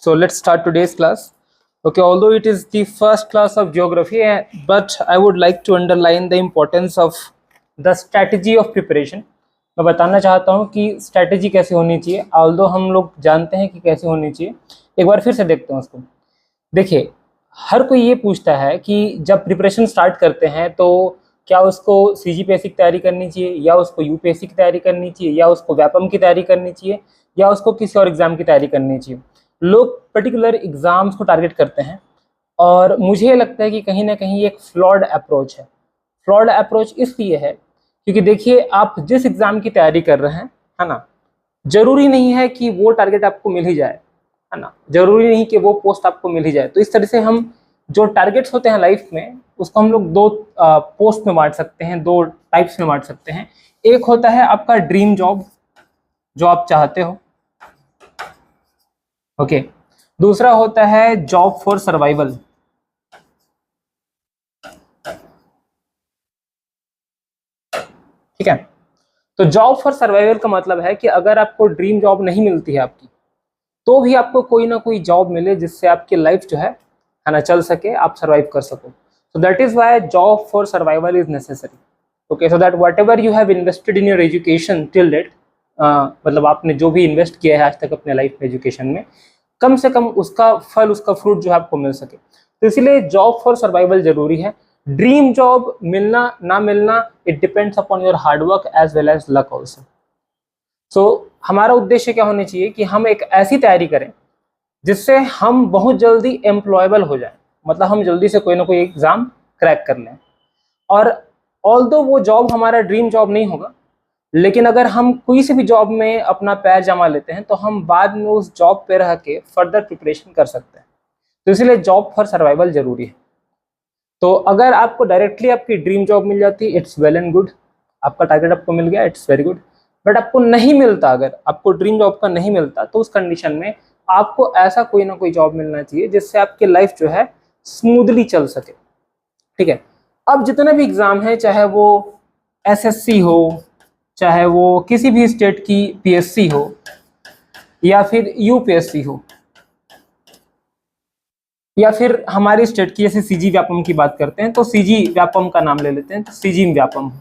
So let's start today's class. Okay, although it is the first class of geography, but I would like to underline the importance of the strategy of preparation. मैं बताना चाहता हूँ कि strategy कैसे होनी चाहिए, although हम लोग जानते हैं कि कैसे होनी चाहिए। एक बार फिर से देखते हैं उसको। देखिए, हर कोई ये पूछता है कि जब प्रिपरेशन स्टार्ट करते हैं तो क्या उसको CGPSC की तैयारी करनी चाहिए, या उसको UPSC की तैयारी करनी चाहिए, या उसको व्यापम की तैयारी करनी चाहिए, या उसको किसी और एग्ज़ाम की तैयारी करनी चाहिए। लोग पर्टिकुलर एग्ज़ाम्स को टारगेट करते हैं, और मुझे लगता है कि कहीं ना कहीं एक फ्लॉड अप्रोच है। फ्लॉड अप्रोच इसलिए है क्योंकि देखिए, आप जिस एग्ज़ाम की तैयारी कर रहे हैं, है ना, ज़रूरी नहीं है कि वो टारगेट आपको मिल ही जाए, है ना, ज़रूरी नहीं कि वो पोस्ट आपको मिल ही जाए। तो इस तरह से हम जो टारगेट्स होते हैं लाइफ में, उसको हम लोग दो पोस्ट में बांट सकते हैं, दो टाइप्स में बांट सकते हैं। एक होता है आपका ड्रीम जॉब, जो आप चाहते हो, ओके। दूसरा होता है जॉब फॉर सर्वाइवल। ठीक है, तो जॉब फॉर सर्वाइवल का मतलब है कि अगर आपको ड्रीम जॉब नहीं मिलती है आपकी, तो भी आपको कोई ना कोई जॉब मिले जिससे आपकी लाइफ जो है ना, चल सके, आप सर्वाइव कर सको। So that is why job for survival is necessary. Okay, so that whatever you have invested in your education till date, मतलब आपने जो भी इन्वेस्ट किया है आज तक अपने लाइफ में एजुकेशन में, कम से कम उसका फल, उसका फ्रूट जो है आपको मिल सके। तो इसीलिए जॉब फॉर सर्वाइवल जरूरी है। ड्रीम जॉब मिलना ना मिलना, it depends upon your hard work as well as luck also. So हमारा उद्देश्य क्या होना चाहिए कि हम एक ऐसी तैयारी करें जिससे हम बहुत जल्दी एम्प्लॉयबल हो जाए, मतलब हम जल्दी से कोई ना कोई एग्जाम क्रैक कर लें। और ऑल्दो वो जॉब हमारा ड्रीम जॉब नहीं होगा, लेकिन अगर हम कोई से भी जॉब में अपना पैर जमा लेते हैं तो हम बाद में उस जॉब पे रह के फर्दर प्रिपरेशन कर सकते हैं। तो इसलिए जॉब फॉर सर्वाइवल जरूरी है। तो अगर आपको डायरेक्टली आपकी ड्रीम जॉब मिल जाती है, इट्स वेल एंड गुड, आपका टारगेट आपको मिल गया, इट्स वेरी गुड। बट आपको नहीं मिलता, अगर आपको ड्रीम जॉब का नहीं मिलता, तो उस कंडीशन में आपको ऐसा कोई ना कोई जॉब मिलना चाहिए जिससे आपकी लाइफ जो है स्मूथली चल सके। ठीक है, अब जितने भी एग्जाम है, चाहे वो SSC हो, चाहे वो किसी भी स्टेट की PSC हो, या फिर UPSC हो, या फिर हमारी स्टेट की जैसे CG व्यापम की बात करते हैं तो CG व्यापम का नाम ले लेते हैं, तो CG व्यापम,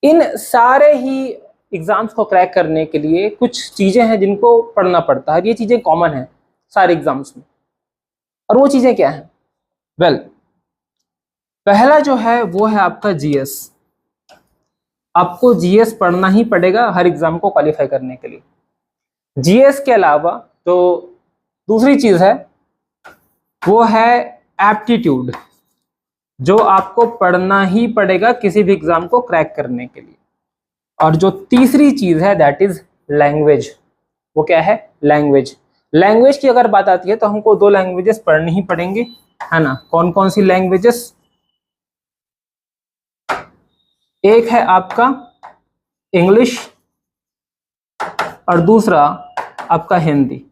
इन सारे ही एग्जाम्स को क्रैक करने के लिए कुछ चीजें हैं जिनको पढ़ना पड़ता है। ये चीजें कॉमन है सारे एग्जाम्स में, और वो चीजें क्या हैं? वेल, पहला जो है वो है आपका GS। आपको GS पढ़ना ही पड़ेगा हर एग्जाम को क्वालिफाई करने के लिए। GS के अलावा जो दूसरी चीज है वो है एप्टीट्यूड, जो आपको पढ़ना ही पड़ेगा किसी भी एग्जाम को क्रैक करने के लिए। और जो तीसरी चीज है दैट इज लैंग्वेज। वो क्या है? लैंग्वेज। लैंग्वेज की अगर बात आती है तो हमको दो लैंग्वेजेस पढ़नी ही पड़ेंगे, है ना। कौन कौन सी लैंग्वेजेस? एक है आपका इंग्लिश, और दूसरा आपका हिंदी।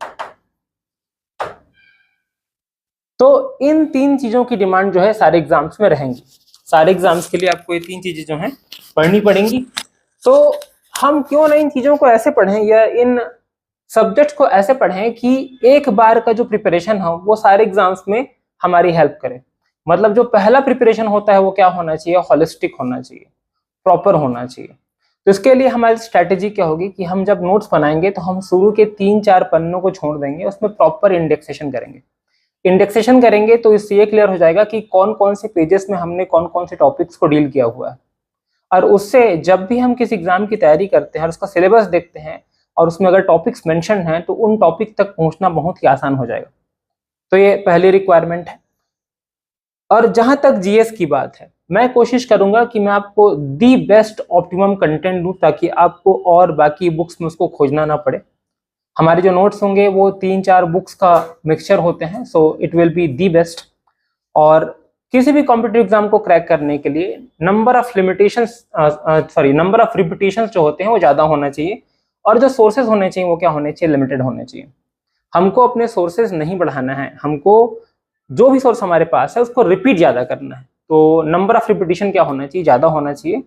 तो इन तीन चीजों की डिमांड जो है सारे एग्जाम्स में रहेंगी। सारे एग्जाम्स के लिए आपको ये तीन चीजें जो हैं पढ़नी पड़ेंगी। तो हम क्यों ना इन चीजों को ऐसे पढ़ें, या इन सब्जेक्ट्स को ऐसे पढ़ें कि एक बार का जो प्रिपरेशन हो वो सारे एग्जाम्स में हमारी हेल्प करे। मतलब जो पहला प्रिपरेशन होता है वो क्या होना चाहिए? हॉलिस्टिक होना चाहिए, प्रॉपर होना चाहिए। तो इसके लिए हमारी स्ट्रैटेजी क्या होगी कि हम जब नोट्स बनाएंगे तो हम शुरू के 3-4 पन्नों को छोड़ देंगे, उसमें प्रॉपर इंडेक्सेशन करेंगे। इंडेक्सेशन करेंगे तो इससे ये क्लियर हो जाएगा कि कौन कौन से पेजेस में हमने कौन कौन से टॉपिक्स को डील किया हुआ है। और उससे जब भी हम किसी एग्जाम की तैयारी करते हैं और उसका सिलेबस देखते हैं और उसमें अगर टॉपिक्स मेंशन हैं तो उन टॉपिक तक पहुंचना बहुत ही आसान हो जाएगा। तो ये पहली रिक्वायरमेंट है। और जहां तक GS की बात है, मैं कोशिश करूंगा कि मैं आपको दी बेस्ट ऑप्टिमम कंटेंट दूं, ताकि आपको और बाकी बुक्स में उसको खोजना ना पड़े। हमारे जो नोट्स होंगे वो 3-4 बुक्स का मिक्सचर होते हैं, so it will be the best. और किसी भी कॉम्पिटिटिव एग्जाम को क्रैक करने के लिए नंबर ऑफ रिपीटिशंस जो होते हैं वो ज्यादा होना चाहिए, और जो सोर्सेज होने चाहिए वो क्या होने चाहिए? लिमिटेड होने चाहिए। हमको अपने सोर्सेज नहीं बढ़ाना है, हमको जो भी सोर्स हमारे पास है उसको रिपीट ज्यादा करना है। तो नंबर ऑफ रिपीटिशन क्या होना चाहिए? ज्यादा होना चाहिए,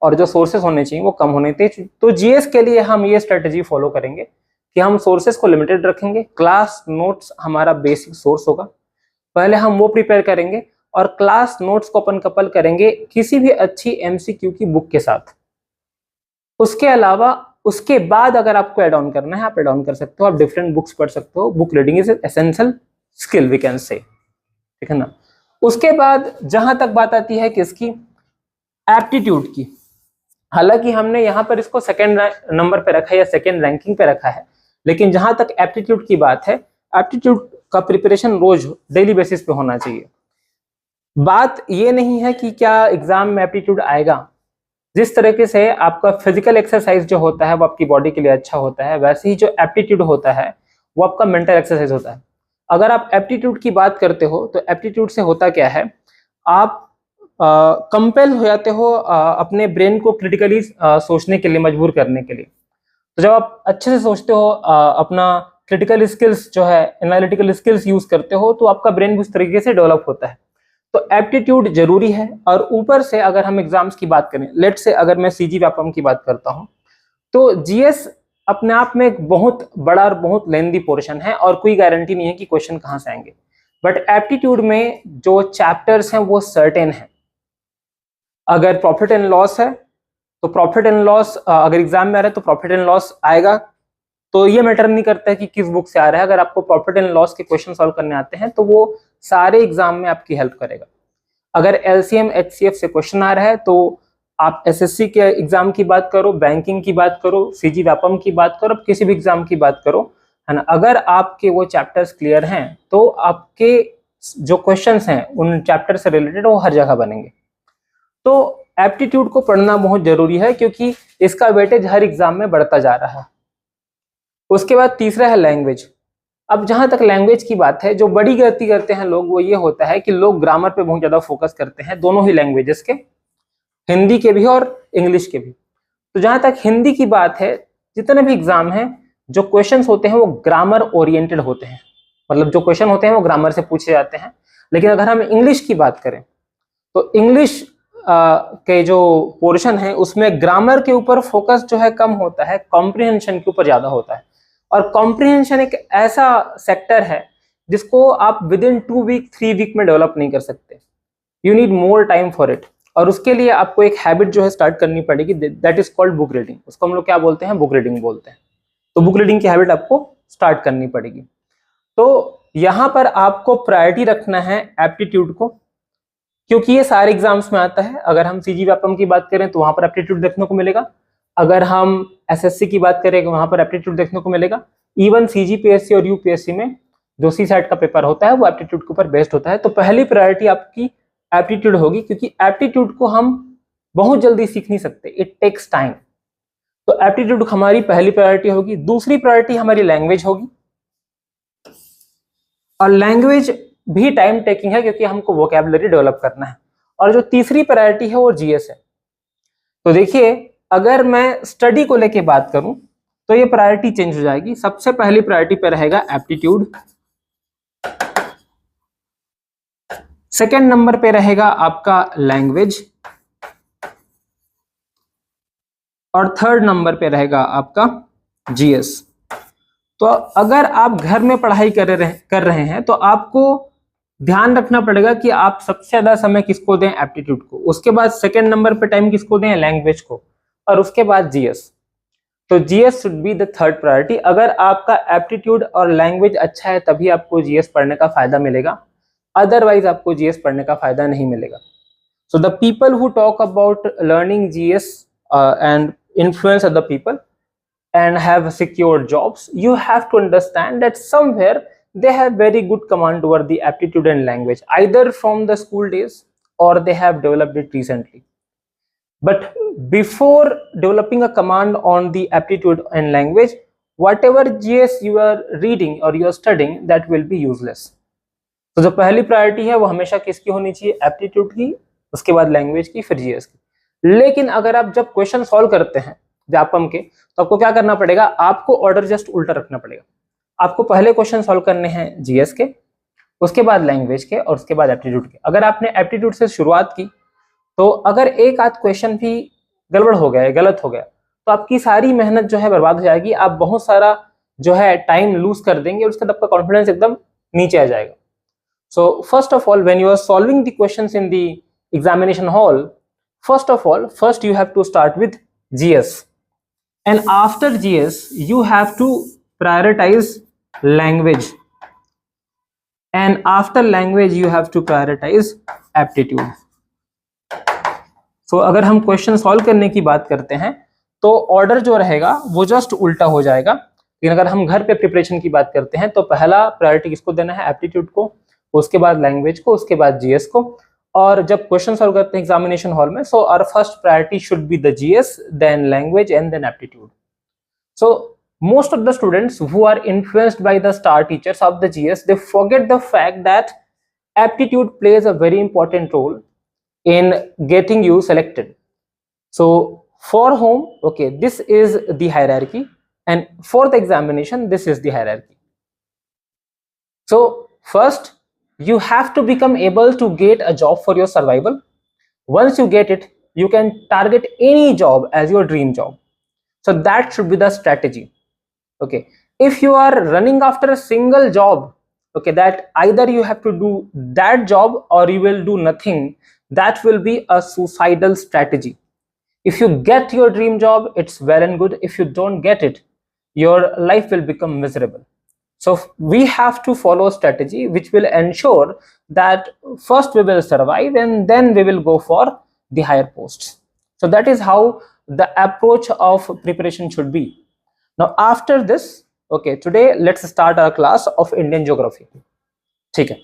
और जो सोर्सेज होने चाहिए वो कम होने चाहिए। तो GS के लिए हम ये स्ट्रेटेजी फॉलो करेंगे कि हम सोर्सेस को लिमिटेड रखेंगे। क्लास नोट्स हमारा बेसिक सोर्स होगा, पहले हम वो प्रिपेयर करेंगे और क्लास नोट्स को अपन कपल करेंगे किसी भी अच्छी एमसीक्यू की बुक के साथ। उसके अलावा उसके बाद अगर आपको एड ऑन करना है आप एड ऑन कर सकते हो, आप डिफरेंट बुक्स पढ़ सकते हो। Book reading is essential skill we can say, ठीक है ना। उसके बाद जहां तक बात आती है किसकी, एप्टीट्यूड की, हालांकि हमने यहाँ पर इसको सेकंड नंबर पे रखा है या सेकंड रैंकिंग पे रखा है, लेकिन जहां तक एप्टीट्यूड की बात है, एप्टीट्यूड का प्रिपरेशन रोज डेली बेसिस पे होना चाहिए। बात ये नहीं है कि क्या एग्जाम में एप्टीट्यूड आएगा, जिस तरीके से आपका फिजिकल एक्सरसाइज जो होता है वो आपकी बॉडी के लिए अच्छा होता है, वैसे ही जो एप्टीट्यूड होता है वो आपका मेंटल एक्सरसाइज होता है। अगर आप एप्टीट्यूड की बात करते हो तो एप्टीट्यूड से होता क्या है, आप कंपेल हो जाते हो अपने ब्रेन को क्रिटिकली सोचने के लिए, मजबूर करने के लिए। तो जब आप अच्छे से सोचते हो, अपना क्रिटिकल स्किल्स जो है, एनालिटिकल स्किल्स यूज करते हो, तो आपका ब्रेन भी उस तरीके से डेवलप होता है। तो एप्टीट्यूड जरूरी है। और ऊपर से अगर हम एग्जाम्स की बात करें, लेट से अगर मैं सीजी व्यापम की बात करता हूं, तो जीएस अपने आप में एक बहुत बड़ा और बहुत लेंदी पोर्शन है और कोई गारंटी नहीं है कि क्वेश्चन कहां से आएंगे। बट एप्टीट्यूड में जो चैप्टर्स हैं वो सर्टेन है। अगर प्रॉफिट एंड लॉस है तो प्रॉफिट एंड लॉस अगर एग्जाम में आ रहा है तो प्रॉफिट एंड लॉस आएगा, तो ये मैटर नहीं करता है कि किस बुक से आ रहा है। अगर आपको प्रॉफिट एंड लॉस के क्वेश्चन सॉल्व करने आते हैं तो वो सारे एग्जाम में आपकी हेल्प करेगा। अगर एलसीएम एचसीएफ से क्वेश्चन आ रहा है तो आप एसएससी के एग्जाम की बात करो, बैंकिंग की बात करो, सीजी व्यापम की बात करो, किसी भी एग्जाम की बात करो, है ना, अगर आपके वो चैप्टर्स क्लियर हैं तो आपके जो क्वेश्चंस हैं उन चैप्टर से रिलेटेड वो हर जगह बनेंगे। तो एप्टीट्यूड को पढ़ना बहुत जरूरी है क्योंकि इसका वेटेज हर एग्जाम में बढ़ता जा रहा है। उसके बाद तीसरा है लैंग्वेज। अब जहां तक लैंग्वेज की बात है, जो बड़ी गलती करते हैं लोग वो ये होता है कि लोग ग्रामर पे बहुत ज्यादा फोकस करते हैं, दोनों ही लैंग्वेजेस के, हिंदी के भी और इंग्लिश के भी। तो जहां तक हिंदी की बात है, जितने भी एग्जाम हैं जो क्वेश्चंस होते हैं वो ग्रामर ओरिएंटेड होते हैं, मतलब जो क्वेश्चन होते हैं वो ग्रामर से पूछे जाते हैं। लेकिन अगर हम इंग्लिश की बात करें तो इंग्लिश के जो पोर्शन है उसमें ग्रामर के ऊपर फोकस जो है कम होता है, कॉम्प्रिहेंशन के ऊपर ज्यादा होता है। और कॉम्प्रिहेंशन एक ऐसा सेक्टर है जिसको आप विद इन 2 वीक 3 वीक में डेवलप नहीं कर सकते, you need more time for it. और उसके लिए आपको एक हैबिट जो है स्टार्ट करनी पड़ेगी, that is called book reading. उसको हम लोग क्या बोलते हैं, बुक रीडिंग बोलते हैं। तो बुक रीडिंग की हैबिट आपको स्टार्ट करनी पड़ेगी। तो यहाँ पर आपको प्रायोरिटी रखना है एप्टीट्यूड को, क्योंकि ये सारे एग्जाम्स में आता है। अगर हम सीजी व्यापम की बात करें तो वहां पर एप्टीट्यूड देखने को मिलेगा, अगर हम एसएससी की बात करें वहां पर एप्टीट्यूड देखने को मिलेगा, इवन सीजीपीएससी और यूपीएससी में जो सी सेट का पेपर होता है वो एप्टीट्यूड के ऊपर बेस्ड होता है। तो पहली प्रायोरिटी आपकी एप्टीट्यूड होगी, क्योंकि एप्टीट्यूड को हम बहुत जल्दी सीख नहीं सकते, इट टेक्स टाइम। तो एप्टीट्यूड हमारी पहली प्रायोरिटी होगी। दूसरी प्रायोरिटी हमारी लैंग्वेज होगी, और लैंग्वेज भी टाइम टेकिंग है क्योंकि हमको वोकैबुलरी डेवलप करना है। और जो तीसरी प्रायोरिटी है वो जीएस है। तो देखिए, अगर मैं स्टडी को लेके बात करूं तो ये प्रायोरिटी चेंज हो जाएगी। सबसे पहली प्रायोरिटी पे रहेगा एप्टीट्यूड, सेकंड नंबर पे रहेगा आपका लैंग्वेज, और थर्ड नंबर पे रहेगा आपका जीएस। तो अगर आप घर में पढ़ाई कर रहे हैं तो आपको ध्यान रखना पड़ेगा कि आप सबसे ज्यादा समय किसको दें, एप्टीट्यूड को। उसके बाद सेकंड नंबर पे टाइम किसको दें, लैंग्वेज को, और उसके बाद जीएस। तो GS should be the third priority. अगर आपका एप्टीट्यूड और लैंग्वेज अच्छा है तभी आपको जीएस पढ़ने का फायदा मिलेगा, अदरवाइज आपको जीएस पढ़ने का फायदा नहीं मिलेगा। So the people who talk about learning GS and influence other people and have secured jobs, you have to understand that somewhere they have very good command over the aptitude and language, either from the school days or they have developed it recently. But before developing a command on the aptitude and language, whatever GS you are reading or you are studying, that will be useless. तो जो पहली priority है वो हमेशा किसकी होनी चाहिए, aptitude की, उसके बाद लैंग्वेज की, फिर जीएस की। लेकिन अगर आप जब क्वेश्चन सॉल्व करते हैं व्यापम के तो आपको क्या करना पड़ेगा, आपको ऑर्डर जस्ट उल्टा रखना पड़ेगा। आपको पहले क्वेश्चन सॉल्व करने हैं जीएस के, उसके बाद लैंग्वेज के, और उसके बाद एप्टीट्यूड के। अगर आपने एप्टीट्यूड से शुरुआत की तो अगर एक आध क्वेश्चन भी गड़बड़ हो गया, गलत हो गया, तो आपकी सारी मेहनत जो है बर्बाद हो जाएगी। आप बहुत सारा जो है टाइम लूज कर देंगे, उसके बाद आपका कॉन्फिडेंस एकदम नीचे आ जाएगा. So first of all, when you are solving the questions in the examination hall, first you have to start with GS, and after GS you have to prioritize language, and after language you have to prioritize aptitude. So अगर हम question solve करने की बात करते हैं तो order जो रहेगा वो जस्ट उल्टा हो जाएगा. लेकिन अगर हम घर पे प्रिपरेशन की बात करते हैं तो पहला प्रायोरिटी किसको देना है? एप्टीट्यूड को, उसके बाद लैंग्वेज को, उसके बाद जीएस को. और जब क्वेश्चन सॉल्व करते हैं एग्जामिनेशन हॉल में, so our first priority should be the GS, then language and then aptitude. So most of the students who are influenced by the star teachers of the GS, they forget the fact that aptitude plays a very important role in getting you selected. So for home, okay, this is the hierarchy, and for the examination this is the hierarchy. So first you have to become able to get a job for your survival. Once you get it, you can target any job as your dream job. So that should be the strategy. Okay, if you are running after a single job, okay, that either you have to do that job or you will do nothing, that will be a suicidal strategy. If you get your dream job, it's well and good. If you don't get it, your life will become miserable. So we have to follow a strategy which will ensure that first we will survive and then we will go for the higher posts. So that is how the approach of preparation should be. Now after this, okay, today let's start our class of Indian geography. ठीक है.